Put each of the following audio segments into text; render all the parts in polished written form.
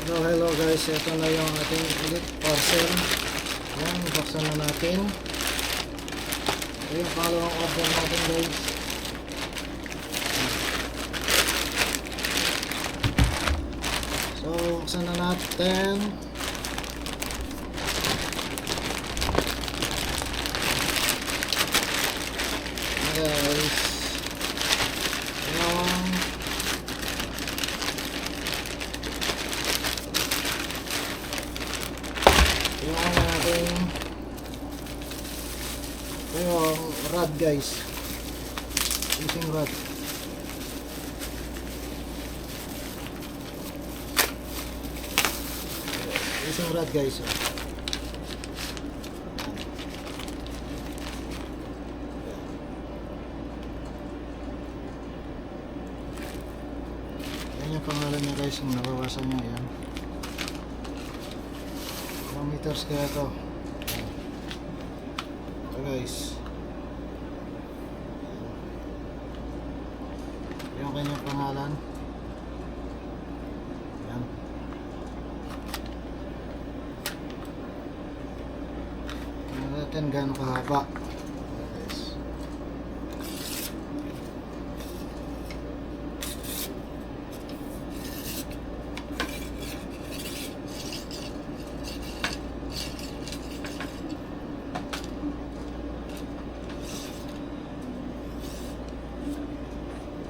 Hello guys, ito na yung ating ulit parcel. Yan, buksan na natin. Ito yung pangalawang order natin guys. So, buksan na natin. Guys, yung rod guys, fishing rod. Fishing rod guys. Yan yung pangalan niya guys, yung nabawasan niya yan. Ilang meters kaya ito? Ito guys, yung kanyang pangalan. Yan. Tingnan natin gaano kahaba. Guys,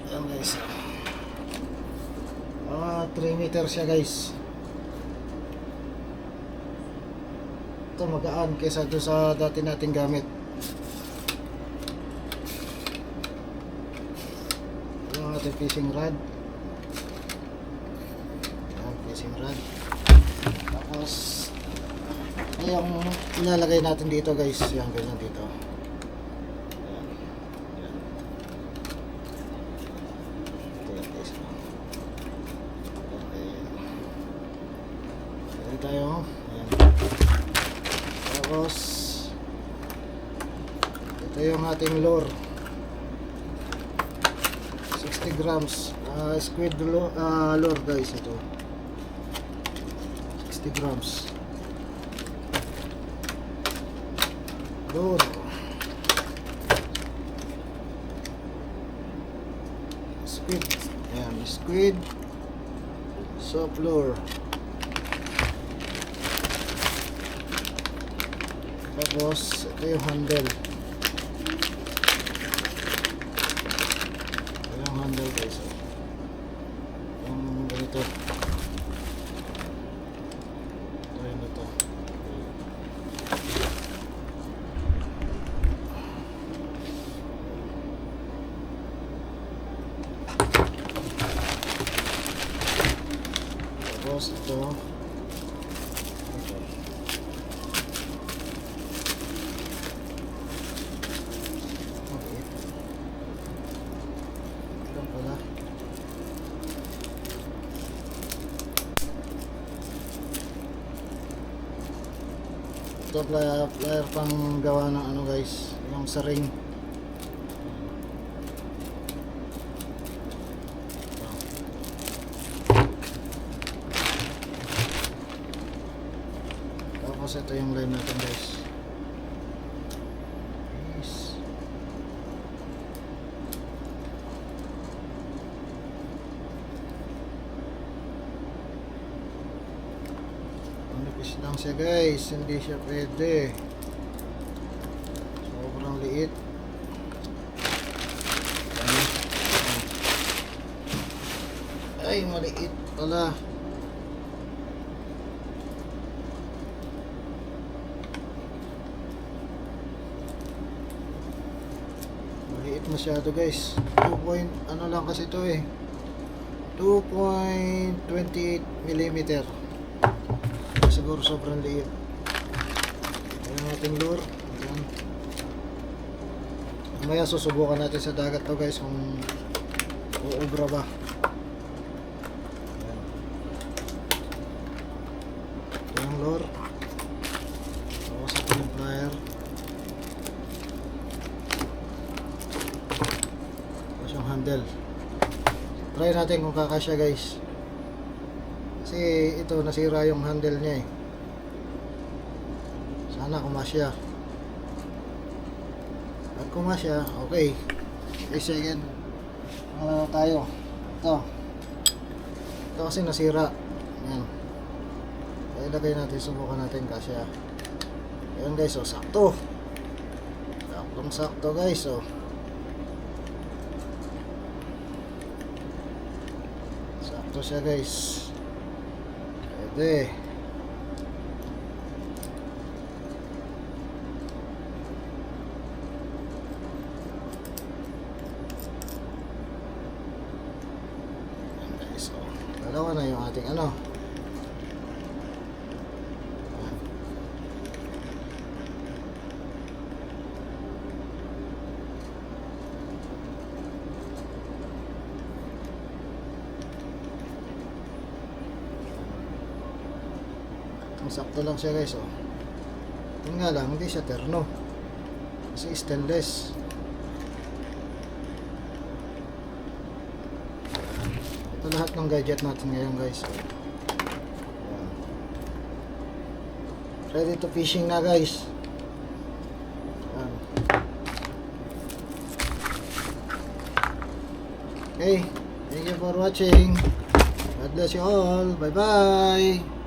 yan guys, 3 meters siya guys. Ito magaan kaysa doon sa dati nating gamit. Yung ating fishing rod. Yan, fishing rod. Tapos yung ilalagay natin dito guys, yan ganyan dito. Tayo. Ayan. Tapos ito yung ating lure, 60 grams squid lure guys. Ito 60 grams lure. Squid. Ayan, squid soft lure. Tapos ito yung handle. Ito yung handle guys. Yung ganito. Ito yung ito. Tapos ito. Ito plier pang gawa ng ano guys, yung sa ring. Tapos ito yung line natin guys. Manipis lang siya guys, hindi siya pwede, sobrang liit. Ay, maliit pala. Maliit masyado guys. 2 point ano lang kasi ito eh, 2.28 mm. Siguro sobrang liit. Ito yung ating lure. Ayan. Mamaya susubukan natin sa dagat to guys kung uubra ba. Ayan. Ito yung lure. Tapos ito yung plier. Tapos yung handle. Try natin kung kakasya guys. Kasi ito nasira yung handle niya eh. Sana kumasya. At kumasya, okay. Okay, second. Tayo. Ito kasi nasira. Yan. Kaya ilagay natin, subukan natin kasya. Ayan guys, oh, sakto. Saktong sakto guys, oh. Sakto siya guys. Pwede. Ayan guys, oh. Dalawa na yung ating ano. Sakto lang siya guys, oh. Yun nga lang, hindi siya terno kasi stainless. Ito lahat ng gadget natin ngayon guys. Ayan. Ready to fishing na guys. Ayan. Okay, thank you for watching. God bless you all. Bye bye.